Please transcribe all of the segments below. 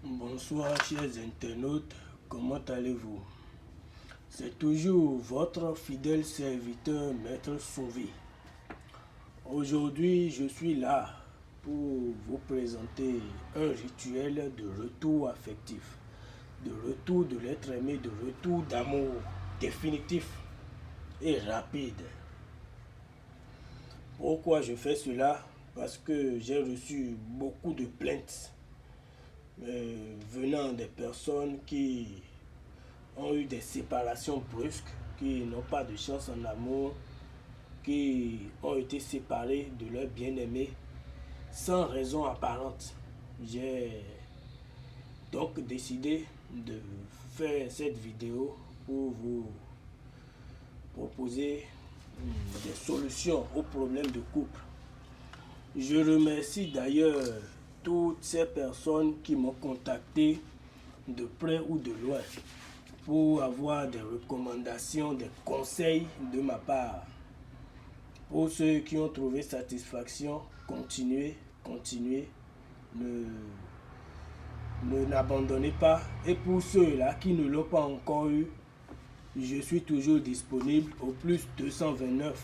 Bonsoir chers internautes, comment allez-vous? C'est toujours votre fidèle serviteur Maître Sauvé. Aujourd'hui, je suis là pour vous présenter un rituel de retour affectif, de retour de l'être aimé, de retour d'amour définitif et rapide. Pourquoi je fais cela? Parce que j'ai reçu beaucoup de plaintes venant des personnes qui ont eu des séparations brusques, qui n'ont pas de chance en amour, qui ont été séparés de leur bien-aimé sans raison apparente. J'ai donc décidé de faire cette vidéo pour vous proposer des solutions aux problèmes de couple. Je remercie d'ailleurs toutes ces personnes qui m'ont contacté de près ou de loin pour avoir des recommandations, des conseils de ma part. Pour ceux qui ont trouvé satisfaction, continuez, n'abandonnez pas. Et pour ceux-là qui ne l'ont pas encore eu, je suis toujours disponible au plus 229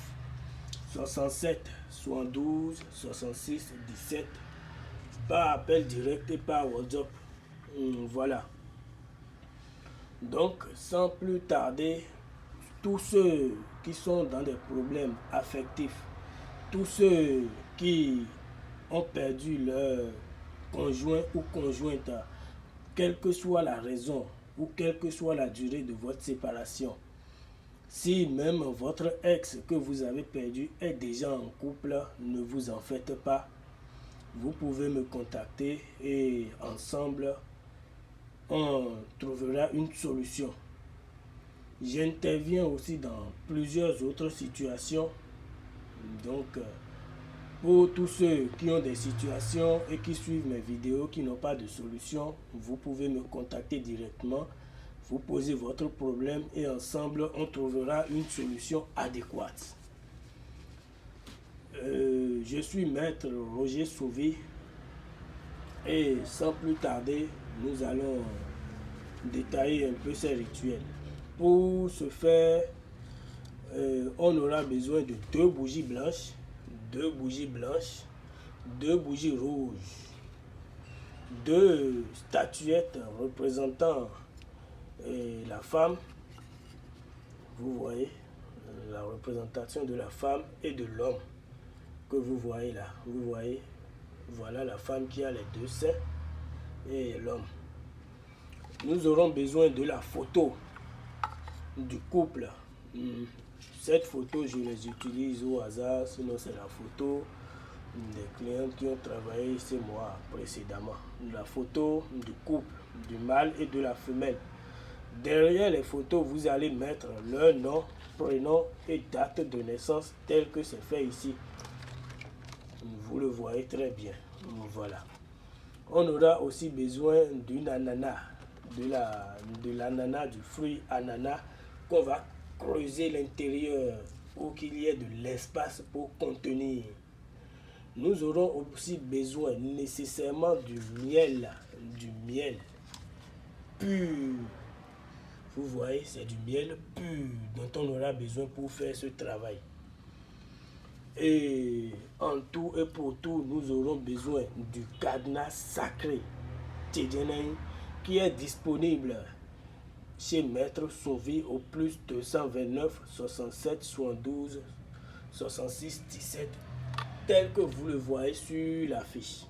67 72 66 17 par appel direct et par WhatsApp. Voilà. Donc, sans plus tarder, tous ceux qui sont dans des problèmes affectifs, tous ceux qui ont perdu leur conjoint ou conjointe, quelle que soit la raison ou quelle que soit la durée de votre séparation, si même votre ex que vous avez perdu est déjà en couple, ne vous en faites pas. Vous pouvez me contacter et ensemble, on trouvera une solution. J'interviens aussi dans plusieurs autres situations. Donc, pour tous ceux qui ont des situations et qui suivent mes vidéos, qui n'ont pas de solution, vous pouvez me contacter directement. Vous posez votre problème et ensemble, on trouvera une solution adéquate. Je suis Maître Roger Sauvé et sans plus tarder, nous allons détailler un peu ces rituels. Pour ce faire, on aura besoin de 2 bougies blanches, 2 bougies blanches, 2 bougies rouges, 2 statuettes représentant la femme. Vous voyez la représentation de la femme et de l'homme que vous voyez là. Vous voyez, voilà la femme qui a les 2 seins et l'homme. Nous aurons besoin de la photo du couple. Cette photo, je les utilise au hasard, sinon c'est la photo des clients qui ont travaillé ces mois précédemment. La photo du couple, du mâle et de la femelle. Derrière les photos, vous allez mettre leur nom, prénom et date de naissance tel que c'est fait ici. Vous le voyez très bien. Voilà. On aura aussi besoin d'une ananas, de l'ananas, du fruit ananas qu'on va creuser l'intérieur pour qu'il y ait de l'espace pour contenir. Nous aurons aussi besoin nécessairement du miel pur. Vous voyez, c'est du miel pur dont on aura besoin pour faire ce travail. Et en tout et pour tout, nous aurons besoin du cadenas sacré qui est disponible chez Maître Sauvé au plus 229 67 72 66 17 tel que vous le voyez sur l'affiche.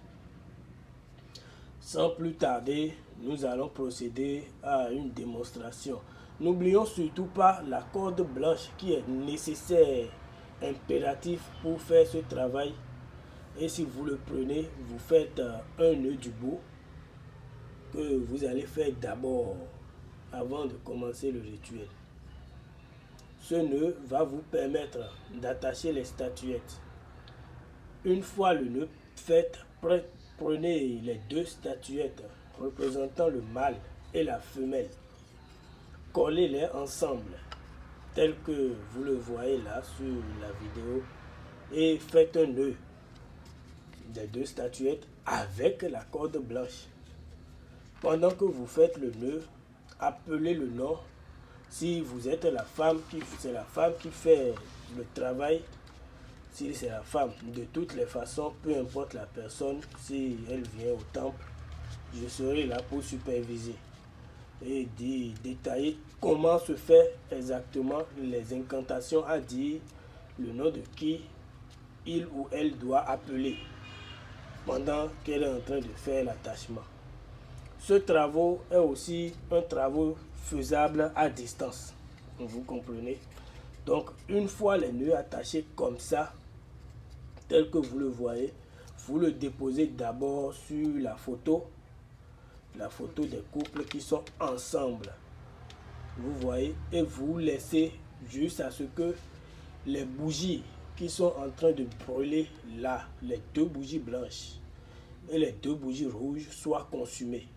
Sans plus tarder, nous allons procéder à une démonstration. N'oublions surtout pas la corde blanche qui est nécessaire, impératif pour faire ce travail. Et si vous le prenez, vous faites un nœud du bout que vous allez faire d'abord avant de commencer le rituel. Ce nœud va vous permettre d'attacher les statuettes. Une fois le nœud fait, prenez les 2 statuettes représentant le mâle et la femelle. Collez-les ensemble, tel que vous le voyez là sur la vidéo, et faites un nœud des 2 statuettes avec la corde blanche. Pendant que vous faites le nœud, appelez le nom. Si vous êtes la femme, c'est la femme qui fait le travail. Si c'est la femme, de toutes les façons, peu importe la personne, si elle vient au temple, je serai là pour superviser et détailler comment se fait exactement les incantations, à dire le nom de qui il ou elle doit appeler pendant qu'elle est en train de faire l'attachement. Ce travail est aussi un travail faisable à distance. Vous comprenez? Donc, une fois les nœuds attachés comme ça, tel que vous le voyez, vous le déposez d'abord sur la photo des couples qui sont ensemble. Vous voyez, et vous laissez juste à ce que les bougies qui sont en train de brûler là, les 2 bougies blanches et les 2 bougies rouges soient consumées.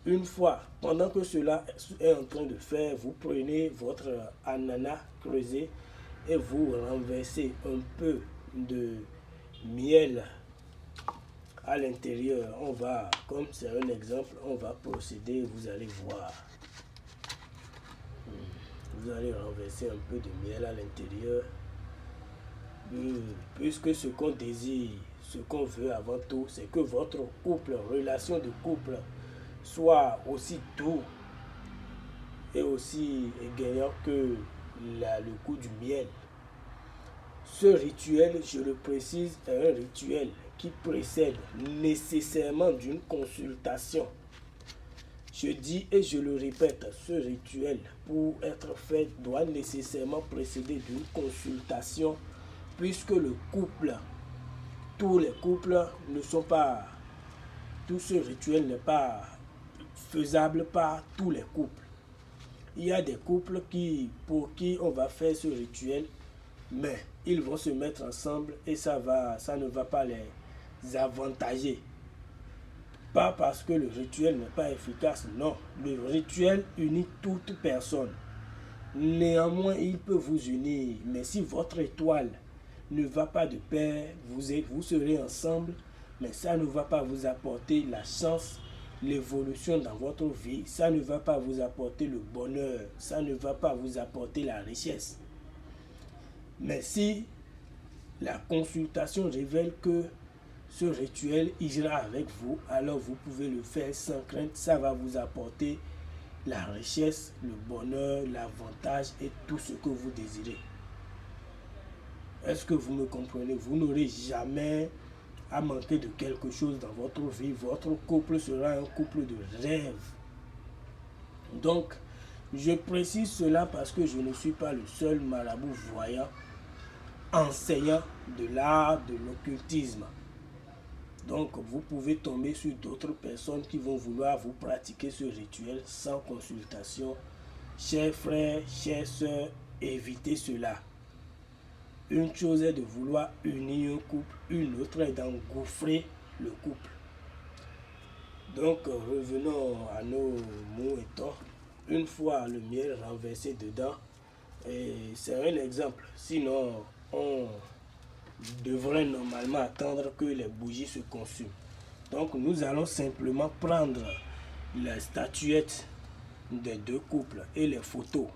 Une fois, pendant que cela est en train de faire, vous prenez votre ananas creusé et vous renversez un peu de miel à l'intérieur. On va, comme c'est un exemple, on va procéder, vous allez voir. Vous allez renverser un peu de miel à l'intérieur. Puisque ce qu'on désire, ce qu'on veut avant tout, c'est que votre couple, relation de couple, soit aussi doux et aussi gagnant que le goût du miel. Ce rituel, je le précise, est un rituel qui précède nécessairement d'une consultation. Je dis et je le répète, ce rituel, pour être fait, doit nécessairement précéder d'une consultation, puisque le couple, tous les couples ne sont pas, tout ce rituel n'est pas faisable par tous les couples. Il y a des couples pour qui on va faire ce rituel, mais ils vont se mettre ensemble et ça ne va pas les avantager. Pas parce que le rituel n'est pas efficace, non. Le rituel unit toute personne. Néanmoins, il peut vous unir, mais si votre étoile ne va pas de pair, vous serez ensemble, mais ça ne va pas vous apporter la chance, l'évolution dans votre vie, ça ne va pas vous apporter le bonheur, ça ne va pas vous apporter la richesse. Mais si la consultation révèle que ce rituel ira avec vous, alors vous pouvez le faire sans crainte, ça va vous apporter la richesse, le bonheur, l'avantage et tout ce que vous désirez. Est-ce que vous me comprenez? Vous n'aurez jamais à manquer de quelque chose dans votre vie. Votre couple sera un couple de rêve. Donc, je précise cela parce que je ne suis pas le seul marabout voyant, enseignant de l'art de l'occultisme. Donc, vous pouvez tomber sur d'autres personnes qui vont vouloir vous pratiquer ce rituel sans consultation. Chers frères, chères sœurs, évitez cela. Une chose est de vouloir unir un couple, une autre est d'engouffrer le couple. Donc, revenons à nos mots et torts. Une fois le miel renversé dedans, c'est un exemple. Sinon, on devrait normalement attendre que les bougies se consument. Donc, nous allons simplement prendre la statuette des 2 couples et les photos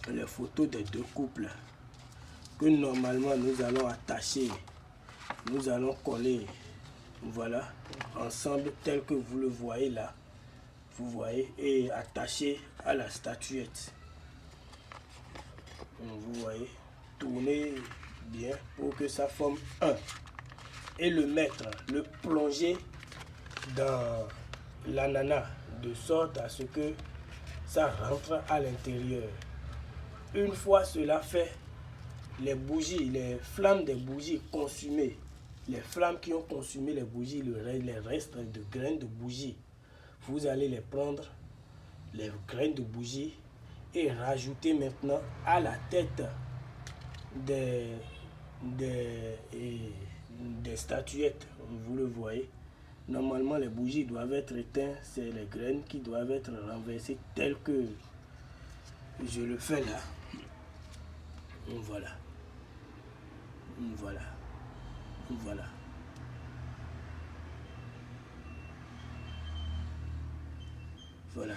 des 2 couples que normalement nous allons attacher, nous allons coller, voilà, ensemble tel que vous le voyez là, vous voyez, et attacher à la statuette. Vous voyez, tournez bien pour que ça forme un et le mettre, le plonger dans l'ananas de sorte à ce que ça rentre à l'intérieur. Une fois cela fait, les bougies, les flammes des bougies consumées, les flammes qui ont consumé les bougies, les restes de graines de bougies, vous allez les prendre, les graines de bougies, et rajouter maintenant à la tête des statuettes. Vous le voyez. Normalement, les bougies doivent être éteintes. C'est les graines qui doivent être renversées telles que je le fais là. Voilà. Voilà. Voilà. Voilà.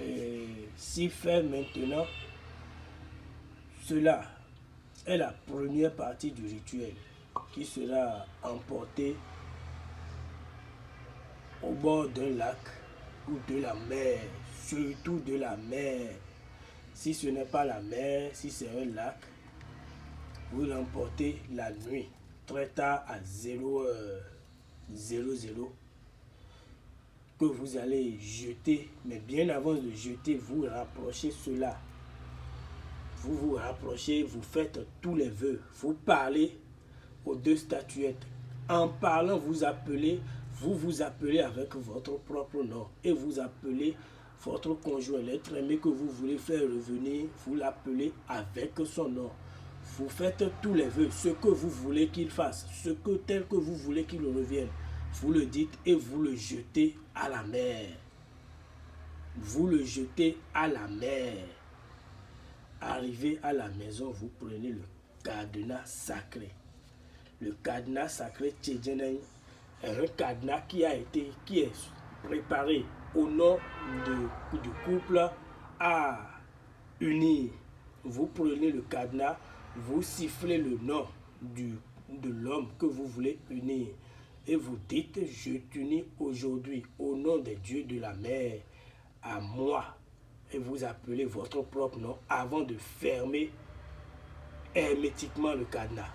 Et si fait maintenant, cela est la première partie du rituel qui sera emportée au bord d'un lac ou de la mer, surtout de la mer. Si ce n'est pas la mer, si c'est un lac, vous l'emportez la nuit, très tard à 0h00, que vous allez jeter. Mais bien avant de jeter, vous rapprochez cela. Vous vous rapprochez, vous faites tous les vœux, vous parlez aux deux statuettes. En parlant, vous vous appelez avec votre propre nom et vous appelez votre conjoint, l'être aimé que vous voulez faire revenir, vous l'appelez avec son nom. Vous faites tous les vœux, ce que vous voulez qu'il fasse, tel que vous voulez qu'il revienne. Vous le dites et vous le jetez à la mer. Vous le jetez à la mer. Arrivé à la maison, vous prenez le cadenas sacré. Le cadenas sacré Tchedjeneng est un cadenas qui est préparé au nom du couple à unir. Vous prenez le cadenas, vous sifflez le nom de l'homme que vous voulez unir. Et vous dites, je t'unis aujourd'hui au nom des dieux de la mer à moi. Et vous appelez votre propre nom avant de fermer hermétiquement le cadenas.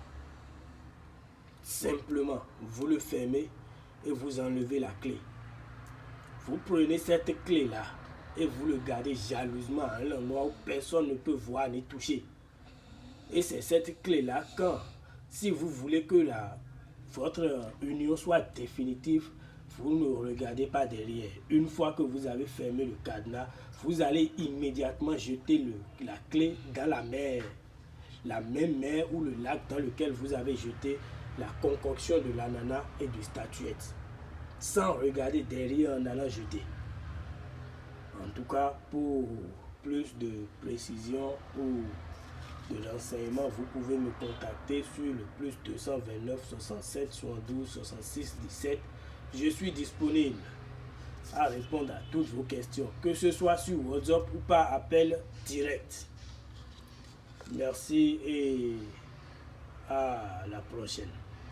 Simplement, vous le fermez et vous enlevez la clé. Vous prenez cette clé-là et vous le gardez jalousement à un endroit où personne ne peut voir ni toucher. Et c'est cette clé-là si vous voulez que votre union soit définitive, vous ne regardez pas derrière. Une fois que vous avez fermé le cadenas, vous allez immédiatement jeter la clé dans la mer. La même mer ou le lac dans lequel vous avez jeté la concoction de l'ananas et du statuette. Sans regarder derrière en allant jeter. En tout cas, pour plus de précision ou de renseignements, vous pouvez me contacter sur le plus 229 67 72 66 17. Je suis disponible à répondre à toutes vos questions, que ce soit sur WhatsApp ou par appel direct. Merci et à la prochaine.